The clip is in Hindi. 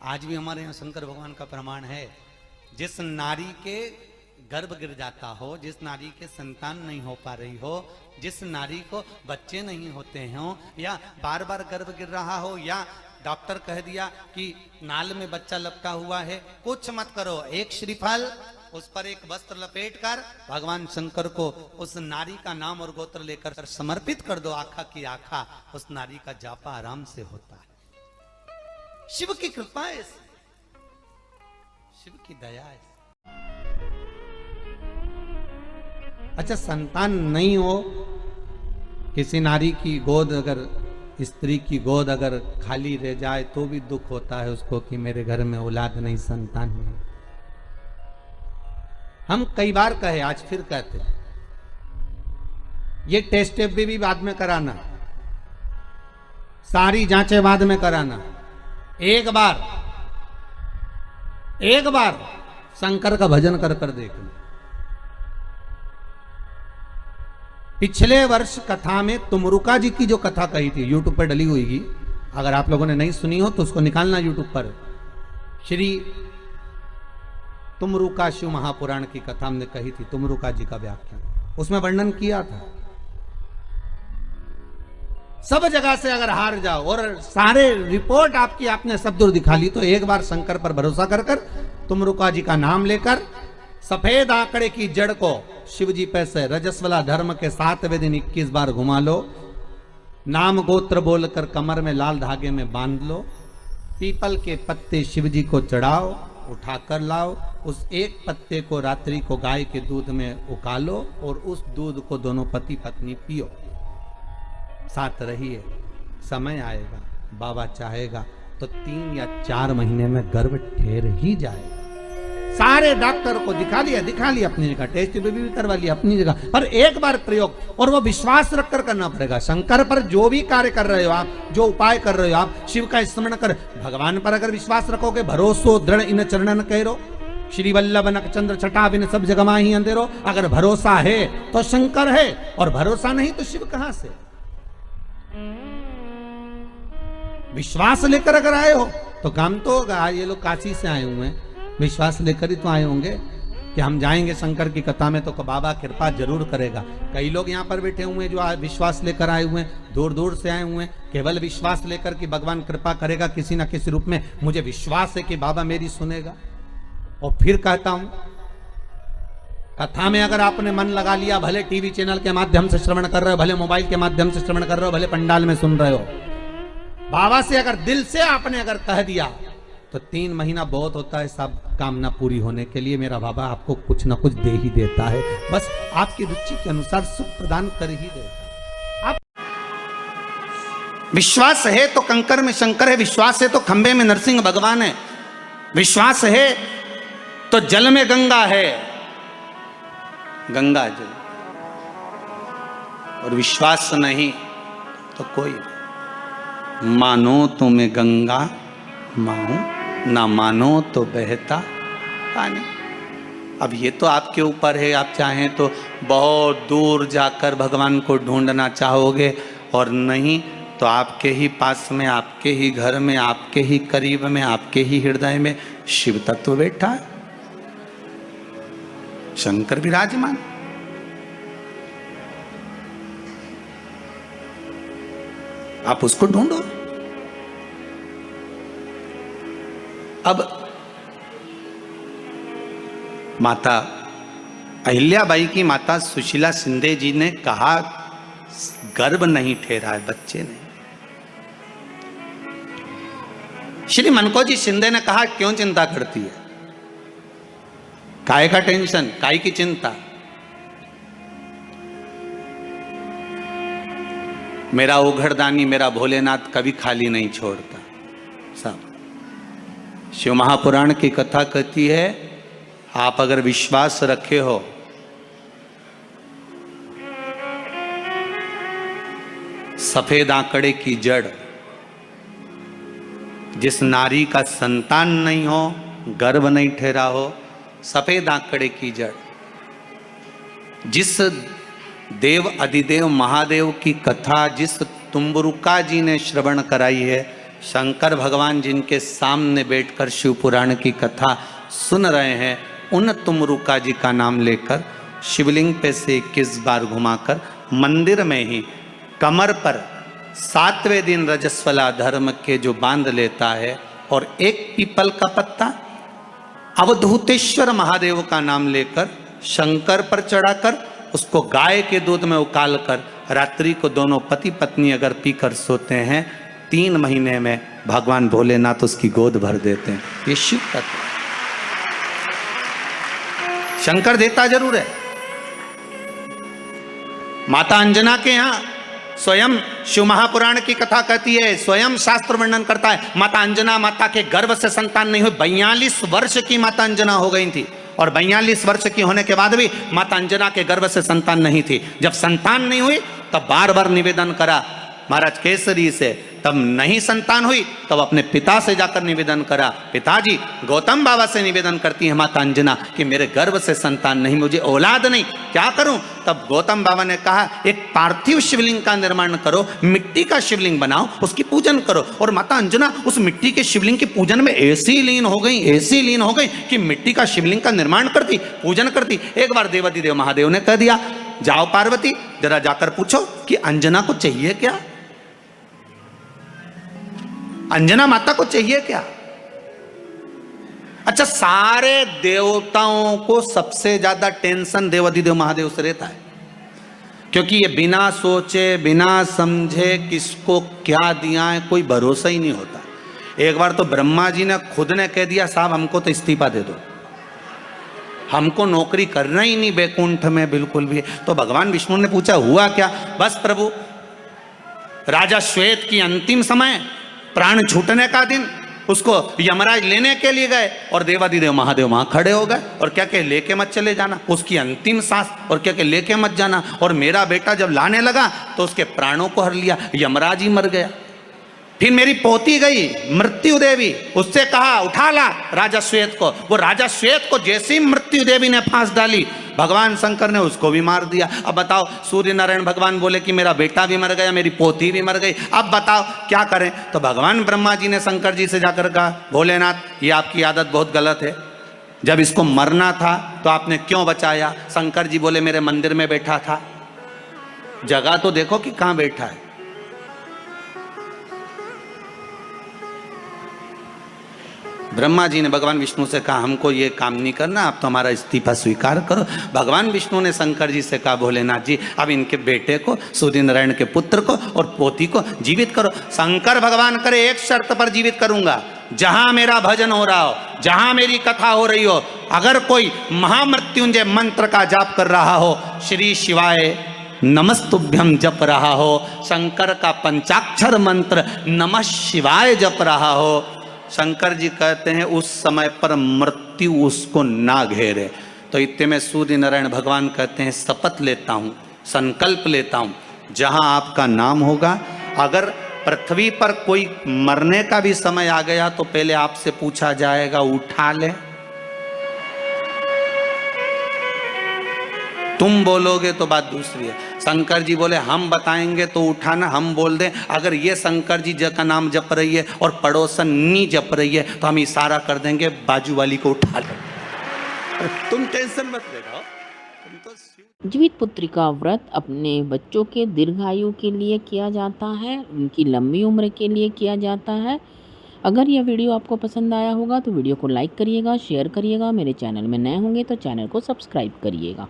आज भी हमारे यहाँ शंकर भगवान का प्रमाण है, जिस नारी के गर्भ गिर जाता हो, जिस नारी के संतान नहीं हो पा रही हो, जिस नारी को बच्चे नहीं होते हो, या बार बार गर्भ गिर रहा हो, या डॉक्टर कह दिया कि नाल में बच्चा लपटा हुआ है, कुछ मत करो, एक श्रीफल उस पर एक वस्त्र लपेट कर भगवान शंकर को उस नारी का नाम और गोत्र लेकर समर्पित कर दो, आखा की आखा उस नारी का जापा आराम से होता है। शिव की कृपा है, शिव की दया है। अच्छा, संतान नहीं हो, किसी नारी की गोद अगर, स्त्री की गोद अगर खाली रह जाए तो भी दुख होता है उसको कि मेरे घर में औलाद नहीं, संतान नहीं। हम कई बार कहे, आज फिर कहते हैं, ये टेस्ट भी बाद में कराना, सारी जांचें बाद में कराना। एक बार शंकर का भजन कर कर देखना। पिछले वर्ष कथा में तुमरुका जी की जो कथा कही थी, यूट्यूब पर डली हुई, अगर आप लोगों ने नहीं सुनी हो तो उसको निकालना यूट्यूब पर। श्री तुमरुका शिव महापुराण की कथा हमने कही थी, तुमरुका जी का व्याख्यान, उसमें वर्णन किया था। सब जगह से अगर हार जाओ और सारे रिपोर्ट आपकी आपने सब दूर दिखा ली, तो एक बार शंकर पर भरोसा कर कर तुमरुका जी का नाम लेकर सफेद आंकड़े की जड़ को शिव जी पे से रजस्वला धर्म के 7वें दिन 21 बार घुमा लो, नाम गोत्र बोलकर कमर में लाल धागे में बांध लो, पीपल के पत्ते शिव जी को चढ़ाओ, उठाकर लाओ, उस एक पत्ते को रात्रि को गाय के दूध में उकालो और उस दूध को दोनों पति पत्नी पियो, साथ रहिए। समय आएगा, बाबा चाहेगा तो 3 या 4 महीने में गर्भ ठहर ही जाएगा। सारे डॉक्टर को दिखा लिया अपनी जगह, टेस्ट भी करवा लिया अपनी जगह, पर एक बार प्रयोग, और वो विश्वास रखकर करना पड़ेगा। शंकर पर जो भी कार्य कर रहे हो आप, जो उपाय कर रहे हो आप, शिव का स्मरण कर, भगवान पर अगर विश्वास रखोगे, भरोसो दृढ़ इन चरणन कहो, श्री वल्लभ नक चंद्र छटा बिन सब जगमा ही अंधेरो। अगर भरोसा है तो शंकर है, और भरोसा नहीं तो शिव कहां से। विश्वास लेकर अगर आए हो तो काम तो होगा। ये लोग काशी से आए हुए हैं, विश्वास लेकर ही तो आए होंगे कि हम जाएंगे शंकर की कथा में तो बाबा कृपा जरूर करेगा। कई लोग यहाँ पर बैठे हुए हैं जो विश्वास लेकर आए हुए हैं, दूर दूर से आए हुए हैं, केवल विश्वास लेकर कि भगवान कृपा करेगा किसी ना किसी रूप में, मुझे विश्वास है कि बाबा मेरी सुनेगा। और फिर कहता हूं, कथा में अगर आपने मन लगा लिया, भले टीवी चैनल के माध्यम से श्रवण कर रहे हो, भले मोबाइल के माध्यम से श्रवण कर रहे हो, भले पंडाल में सुन रहे हो, बाबा से अगर दिल से आपने अगर कह दिया तो 3 महीना बहुत होता है सब कामना पूरी होने के लिए। मेरा बाबा आपको कुछ ना कुछ दे ही देता है, बस आपकी रुचि के अनुसार सुख प्रदान कर ही देता है। आप विश्वास है तो कंकर में शंकर है, विश्वास है तो खंबे में नरसिंह भगवान है, विश्वास है तो जल में गंगा है, गंगा जल, और विश्वास नहीं तो कोई। मानो तो मैं गंगा माऊं, ना मानो तो बहता पानी। अब ये तो आपके ऊपर है, आप चाहें तो बहुत दूर जाकर भगवान को ढूंढना चाहोगे, और नहीं तो आपके ही पास में, आपके ही घर में, आपके ही करीब में, आपके ही हृदय में शिव तत्व बैठा है, शंकर विराजमान। आप उसको ढूंढो। अब माता अहिल्याबाई की माता सुशीला शिंदे जी ने कहा, गर्भ नहीं ठहरा है, बच्चे नहीं। श्री मनकोजी शिंदे ने कहा, क्यों चिंता करती है, काय का टेंशन, काय की चिंता। मेरा उघड़दानी, मेरा भोलेनाथ कभी खाली नहीं छोड़ता। सब शिव महापुराण की कथा कहती है, आप अगर विश्वास रखे हो, सफेद आंकड़े की जड़, जिस नारी का संतान नहीं हो, गर्भ नहीं ठहरा हो, सफेद आंकड़े की जड़, जिस देव अधिदेव महादेव की कथा जिस तुम्बरुका जी ने श्रवण कराई है, शंकर भगवान जिनके सामने बैठकर शिव पुराण की कथा सुन रहे हैं, उन तुमरुका जी का नाम लेकर शिवलिंग पे से 21 बार घुमाकर मंदिर में ही कमर पर 7वें दिन रजस्वला धर्म के जो बांध लेता है और एक पीपल का पत्ता अवधूतेश्वर महादेव का नाम लेकर शंकर पर चढ़ाकर उसको गाय के दूध में उकाल कर रात्रि को दोनों पति पत्नी अगर पीकर सोते हैं, 3 महीने में भगवान भोलेनाथ उसकी गोद भर देते हैं। ये शिव तत्व। शंकर देता जरूर है। माता अंजना के यहां स्वयं शिव महापुराण की कथा कहती है, स्वयं शास्त्र वर्णन करता है, माता अंजना माता के गर्भ से संतान नहीं हुई। 42 वर्ष की माता अंजना हो गई थी और 42 वर्ष की होने के बाद भी माता अंजना के गर्भ से संतान नहीं थी। जब संतान नहीं हुई तब बार बार निवेदन करा महाराज केसरी से, तब नहीं संतान हुई तब अपने पिता से जाकर निवेदन करा, पिताजी गौतम बाबा से निवेदन करती है माता अंजना कि मेरे गर्भ से संतान नहीं, मुझे औलाद नहीं, क्या करूं? तब गौतम बाबा ने कहा एक पार्थिव शिवलिंग का निर्माण करो, मिट्टी का शिवलिंग बनाओ, उसकी पूजन करो। और माता अंजना उस मिट्टी के शिवलिंग के पूजन में ऐसी लीन हो गई कि मिट्टी का शिवलिंग का निर्माण करती, पूजन करती। एक बार देवाधिदेव महादेव ने कह दिया, जाओ पार्वती जरा जाकर पूछो कि अंजना को चाहिए क्या, अंजना माता को चाहिए क्या। अच्छा, सारे देवताओं को सबसे ज्यादा टेंशन देवाधिदेव महादेव से रहता है, क्योंकि ये बिना सोचे बिना समझे किसको क्या दिया है कोई भरोसा ही नहीं होता। एक बार तो ब्रह्मा जी ने खुद ने कह दिया, साहब हमको तो इस्तीफा दे दो, हमको नौकरी करना ही नहीं बैकुंठ में बिल्कुल भी। तो भगवान विष्णु ने पूछा हुआ क्या? बस प्रभु, राजा श्वेत की अंतिम समय, प्राण छूटने का दिन, उसको यमराज लेने के लिए गए और देवाधिदेव महादेव वहां खड़े हो गए और क्या कहे, लेके मत चले जाना, उसकी अंतिम सांस, और क्या कहे, लेके मत जाना। और मेरा बेटा जब लाने लगा तो उसके प्राणों को हर लिया, यमराज ही मर गया। फिर मेरी पोती गई मृत्यु देवी, उससे कहा उठा ला राजा श्वेत को, वो राजा श्वेत को जैसे ही मृत्यु देवी ने फांस डाली, भगवान शंकर ने उसको भी मार दिया। अब बताओ, सूर्य नारायण भगवान बोले कि मेरा बेटा भी मर गया, मेरी पोती भी मर गई, अब बताओ क्या करें? तो भगवान ब्रह्मा जी ने शंकर जी से जाकर कहा, भोलेनाथ ये आपकी आदत बहुत गलत है, जब इसको मरना था तो आपने क्यों बचाया? शंकर जी बोले मेरे मंदिर में बैठा था, जगह तो देखो कि कहां बैठा है। ब्रह्मा जी ने भगवान विष्णु से कहा हमको ये काम नहीं करना, आप तो हमारा इस्तीफा स्वीकार करो। भगवान विष्णु ने शंकर जी से कहा, भोलेनाथ जी अब इनके बेटे को, सूर्य नारायण के पुत्र को और पोती को जीवित करो। शंकर भगवान करे एक शर्त पर जीवित करूंगा, जहां मेरा भजन हो रहा हो, जहां मेरी कथा हो रही हो, अगर कोई महामृत्युंजय मंत्र का जाप कर रहा हो, श्री शिवाय नमस्तुभ्यम जप रहा हो, शंकर का पंचाक्षर मंत्र नमः शिवाय जप रहा हो, शंकर जी कहते हैं उस समय पर मृत्यु उसको ना घेरे। तो इतने में सूर्य नारायण भगवान कहते हैं शपथ लेता हूं, संकल्प लेता हूं, जहां आपका नाम होगा, अगर पृथ्वी पर कोई मरने का भी समय आ गया तो पहले आपसे पूछा जाएगा उठा ले, तुम बोलोगे तो बात दूसरी है। शंकर जी बोले हम बताएंगे तो उठाना, हम बोल दें अगर ये शंकर जी का नाम जप रही है और पड़ोसन नी जप रही है तो हम इशारा कर देंगे बाजू वाली को उठा ले, तुम टेंशन मत लेना। जीवित पुत्री का व्रत अपने बच्चों के दीर्घायु के लिए किया जाता है, उनकी लंबी उम्र के लिए किया जाता है। अगर यह वीडियो आपको पसंद आया होगा तो वीडियो को लाइक करिएगा, शेयर करिएगा, मेरे चैनल में नए होंगे तो चैनल को सब्सक्राइब करिएगा।